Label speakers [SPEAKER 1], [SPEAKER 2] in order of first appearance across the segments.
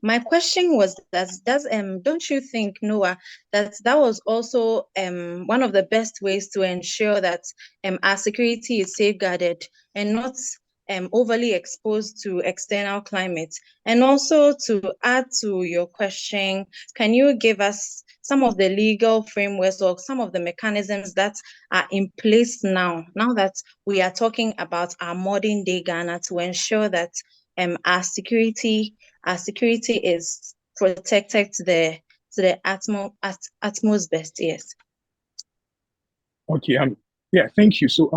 [SPEAKER 1] My question was does don't you think, Noah, that was also one of the best ways to ensure that our security is safeguarded and not overly exposed to external climate? And also, to add to your question, can you give us some of the legal frameworks or some of the mechanisms that are in place now that we are talking about our modern day Ghana, to ensure that our security is protected to the utmost best? Yes.
[SPEAKER 2] Okay. Yeah. Thank you. So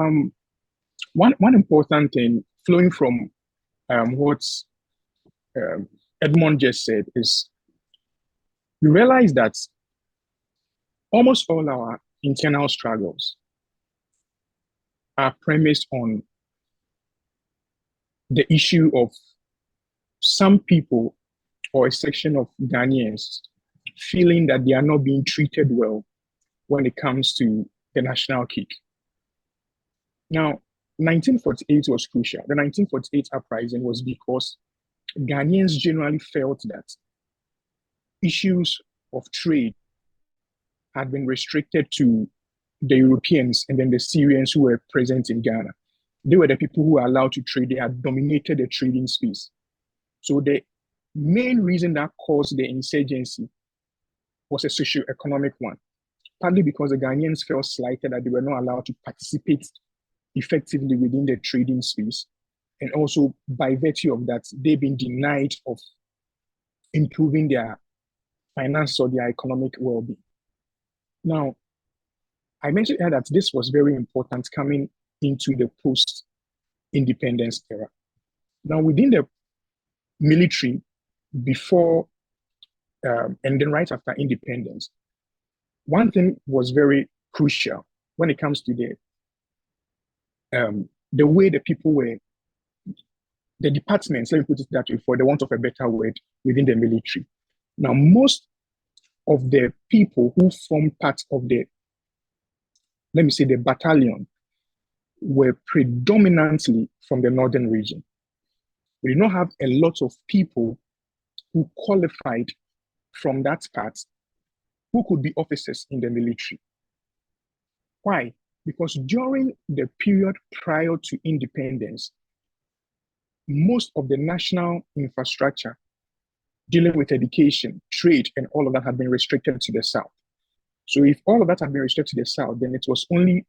[SPEAKER 2] one important thing flowing from what Edmund just said is we realize that almost all our internal struggles are premised on the issue of some people or a section of Ghanaians feeling that they are not being treated well when it comes to the national cake. Now, 1948 was crucial. The 1948 uprising was because Ghanaians generally felt that issues of trade had been restricted to the Europeans and then the Syrians who were present in Ghana. They were the people who were allowed to trade. They had dominated the trading space. So the main reason that caused the insurgency was a socio-economic one, partly because the Ghanaians felt slighted that they were not allowed to participate effectively within the trading space. And also by virtue of that, they've been denied of improving their finance or their economic well-being. Now, I mentioned here that this was very important coming into the post-independence era. Now, within the military, before and then right after independence, one thing was very crucial when it comes to the way the people were, the departments, let me put it that way, for the want of a better word, within the military. Now, most of the people who formed part of the, let me say, the battalion were predominantly from the northern region. We did not have a lot of people who qualified from that part who could be officers in the military. Why? Because during the period prior to independence, most of the national infrastructure dealing with education, trade, and all of that had been restricted to the South. So if all of that had been restricted to the South, then it was only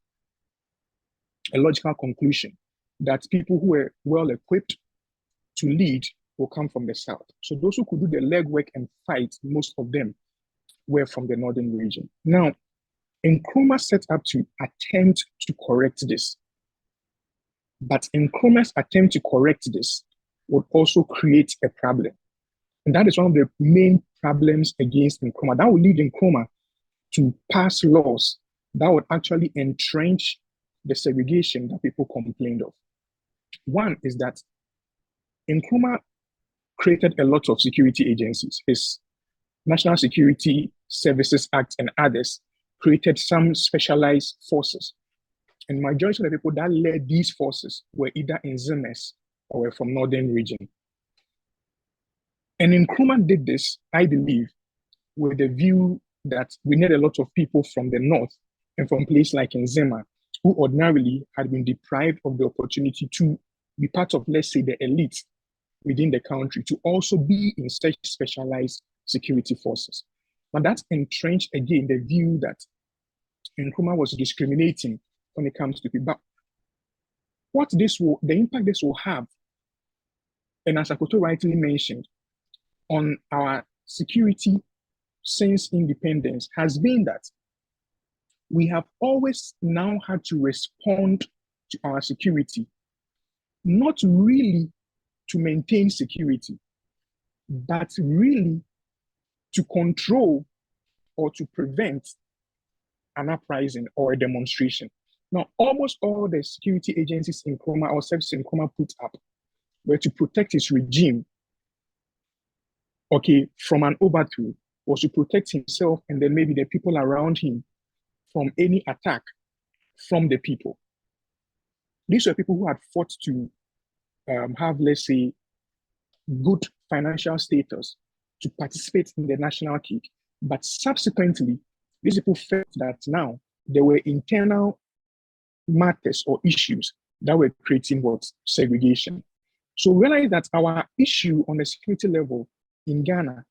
[SPEAKER 2] a logical conclusion that people who were well equipped to lead will come from the South. So those who could do the legwork and fight, most of them were from the northern region. Now, Nkrumah set up to attempt to correct this. But Nkrumah's attempt to correct this would also create a problem. And that is one of the main problems against Nkrumah. That would lead Nkrumah to pass laws that would actually entrench the segregation that people complained of. One is that Nkrumah created a lot of security agencies. His National Security Services Act and others created some specialized forces. And majority of the people that led these forces were either in Zemes or were from northern region. And Nkrumah did this, I believe, with the view that we need a lot of people from the north and from places like Nzema, who ordinarily had been deprived of the opportunity to be part of, let's say, the elite within the country, to also be in such specialized security forces. But that's entrenched again the view that Nkrumah was discriminating when it comes to people. But the impact this will have, and as Akoto rightly mentioned, on our security since independence has been that we have always now had to respond to our security, not really to maintain security, but really to control or to prevent an uprising or a demonstration. Now, almost all the security agencies in Nkrumah or services in Nkrumah put up were to protect his regime, from an overthrow, was to protect himself and then maybe the people around him from any attack from the people. These were people who had fought to have, let's say, good financial status to participate in the national cake. But subsequently, these people felt that now there were internal matters or issues that were creating what? Segregation. So realize that our issue on the security level in Ghana,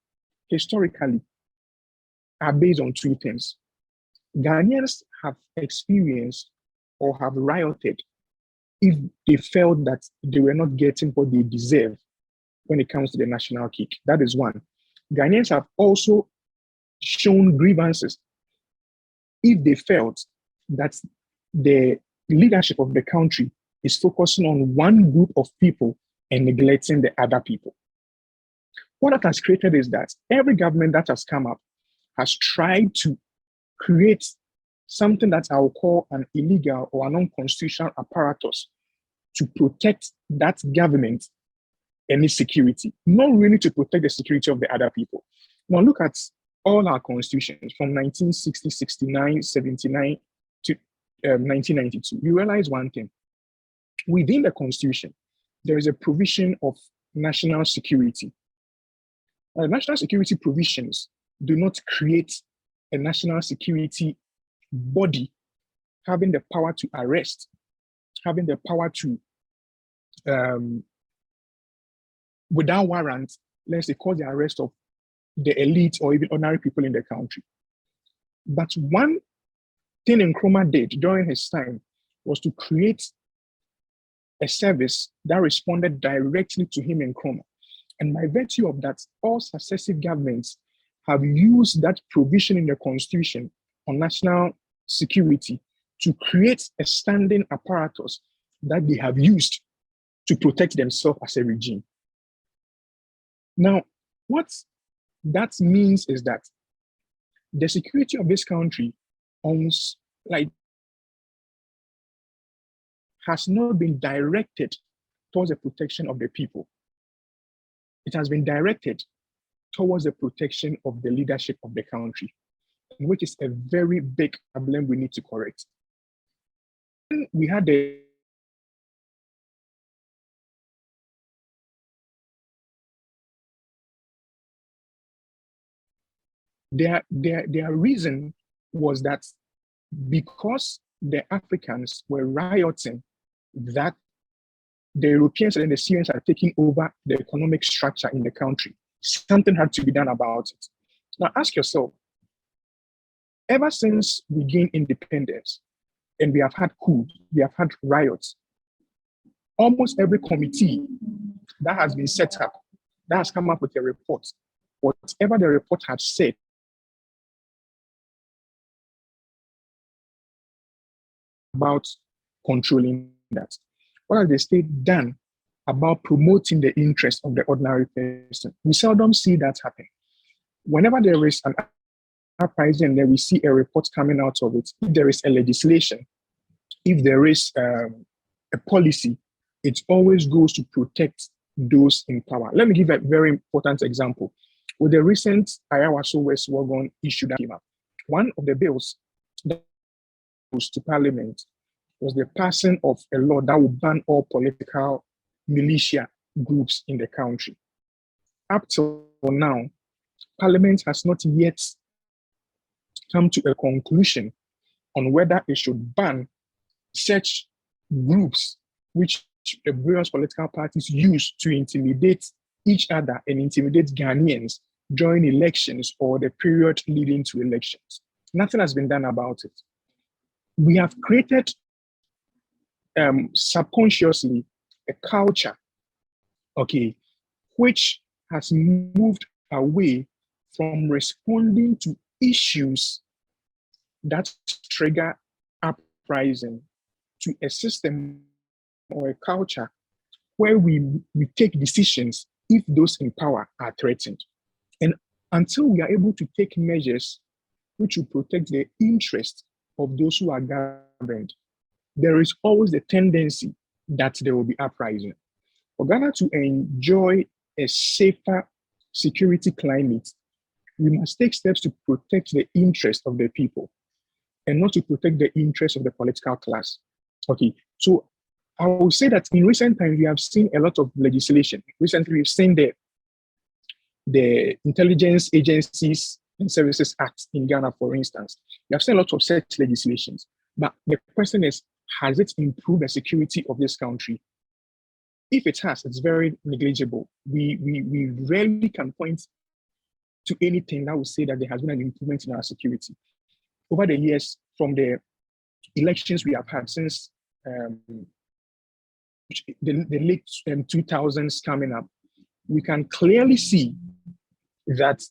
[SPEAKER 2] historically, are based on two things. Ghanaians have experienced or have rioted if they felt that they were not getting what they deserve when it comes to the national cake. That is one. Ghanaians have also shown grievances if they felt that the leadership of the country is focusing on one group of people and neglecting the other people. What that has created is that every government that has come up has tried to create something that I will call an illegal or an unconstitutional apparatus to protect that government and its security, not really to protect the security of the other people. Now look at all our constitutions from 1960, 69, 79 to 1992. You realize one thing. Within the constitution, there is a provision of national security. National security provisions do not create a national security body having the power to arrest, having the power to, without warrant, let's say, cause the arrest of the elite or even ordinary people in the country. But one thing Nkrumah did during his time was to create a service that responded directly to him, Nkrumah. And by virtue of that, all successive governments have used that provision in the constitution on national security to create a standing apparatus that they have used to protect themselves as a regime. Now, what that means is that the security of this country has not been directed towards the protection of the people. It has been directed towards the protection of the leadership of the country, which is a very big problem we need to correct. We had their reason was that because the Africans were rioting, that the Europeans and the Syrians are taking over the economic structure in the country. Something had to be done about it. Now ask yourself, ever since we gained independence and we have had coups, we have had riots, almost every committee that has been set up, that has come up with a report, whatever the report has said, about controlling that. What has the state done about promoting the interest of the ordinary person? We seldom see that happen. Whenever there is an uprising and then we see a report coming out of it, if there is a legislation, if there is a policy, it always goes to protect those in power. Let me give a very important example. With the recent Ayawaso West Wagon issue that came up, one of the bills that was to Parliament was the passing of a law that would ban all political militia groups in the country. Up till now, Parliament has not yet come to a conclusion on whether it should ban such groups which the various political parties use to intimidate each other and intimidate Ghanaians during elections or the period leading to elections. Nothing has been done about it. We have created subconsciously a culture, okay, which has moved away from responding to issues that trigger uprising to a system or a culture where we take decisions if those in power are threatened. And until we are able to take measures which will protect the interests of those who are governed, there is always the tendency that there will be uprising. For Ghana to enjoy a safer security climate, we must take steps to protect the interests of the people and not to protect the interests of the political class. Okay, so I will say that in recent times, we have seen a lot of legislation. Recently, we've seen the the Intelligence Agencies and Services Act in Ghana, for instance. We have seen a lot of such legislations. But the question is, has it improved the security of this country? If it has, it's very negligible. We rarely can point to anything that would say that there has been an improvement in our security. Over the years, from the elections we have had since the late 2000s coming up, we can clearly see that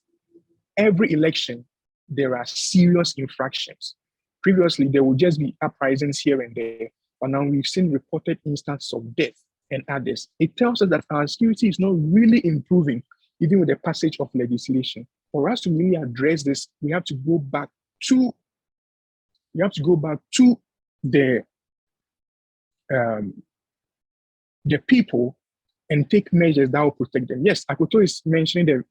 [SPEAKER 2] every election, there are serious infractions. Previously, there would just be uprisings here and there, but now we've seen reported instances of death and others. It tells us that our security is not really improving, even with the passage of legislation. For us to really address this, we have to go back to the people and take measures that will protect them. Yes, Akoto is mentioning the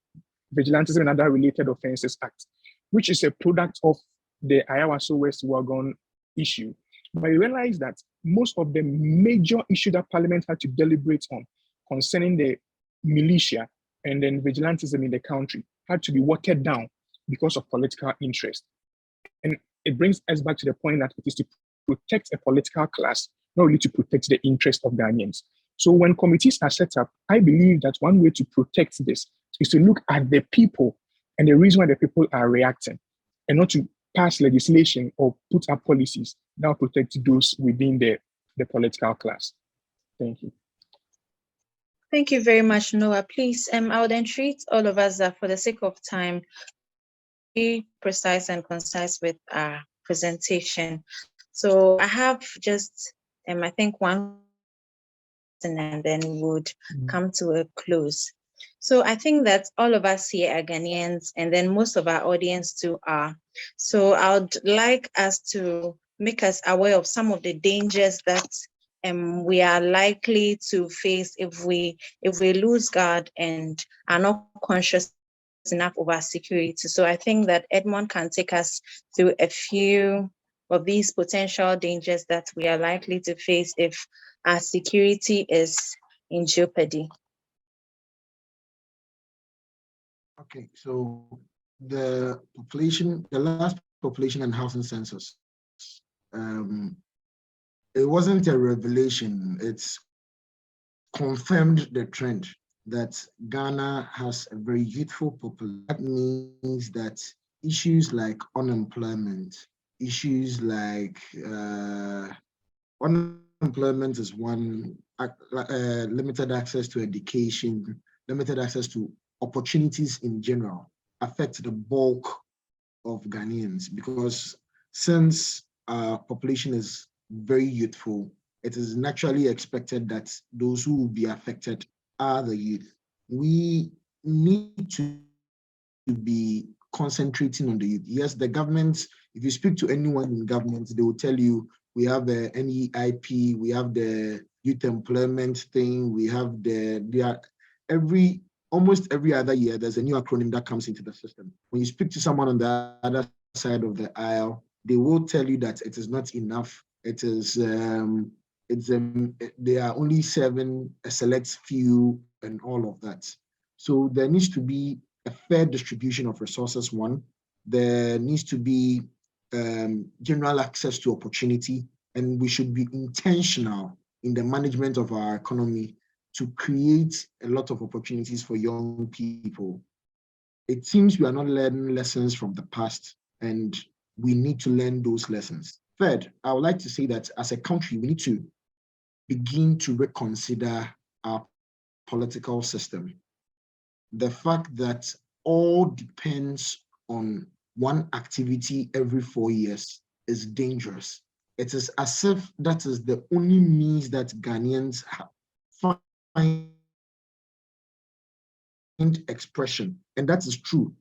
[SPEAKER 2] Vigilantism and Other Related Offences Act, which is a product of the Ayawaso West Wagon issue. But you realize that most of the major issues that Parliament had to deliberate on concerning the militia and then vigilantism in the country had to be watered down because of political interest. And it brings us back to the point that it is to protect a political class, not really to protect the interest of Ghanaians. So when committees are set up, I believe that one way to protect this is to look at the people and the reason why the people are reacting, and not to pass legislation or put up policies that will protect those within the political class. Thank you.
[SPEAKER 1] Thank you very much, Noah. Please, I would entreat all of us that for the sake of time, be precise and concise with our presentation. So I have just, I think one, and then we would come to a close. So I think that all of us here are Ghanaians, and then most of our audience too are. So I would like us to make us aware of some of the dangers that we are likely to face if we lose guard and are not conscious enough of our security. So I think that Edmund can take us through a few of these potential dangers that we are likely to face if our security is in jeopardy.
[SPEAKER 3] Okay, so the last population and housing census, it wasn't a revelation, it's confirmed the trend that Ghana has a very youthful population. That means that issues like unemployment, issues like unemployment is one, limited access to education, limited access to opportunities in general affect the bulk of Ghanaians, because since our population is very youthful, it is naturally expected that those who will be affected are the youth. We need to be concentrating on the youth. Yes, the government, if you speak to anyone in government, they will tell you we have the NEIP, we have the youth employment thing, we have almost every other year, there's a new acronym that comes into the system. When you speak to someone on the other side of the aisle, they will tell you that it is not enough. It is, there are only 7, a select few, and all of that. So there needs to be a fair distribution of resources, one. There needs to be general access to opportunity, and we should be intentional in the management of our economy to create a lot of opportunities for young people. It seems we are not learning lessons from the past, and we need to learn those lessons. Third, I would like to say that as a country, we need to begin to reconsider our political system. The fact that all depends on one activity every 4 years is dangerous. It is as if that is the only means that Ghanaians find expression, and that is true.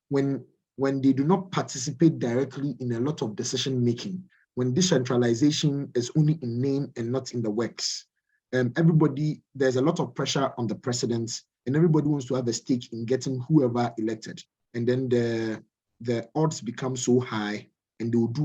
[SPEAKER 3] When they do not participate directly in a lot of decision making, when decentralization is only in name and not in the works, there's a lot of pressure on the president, and everybody wants to have a stake in getting whoever elected, and then the odds become so high, and they will do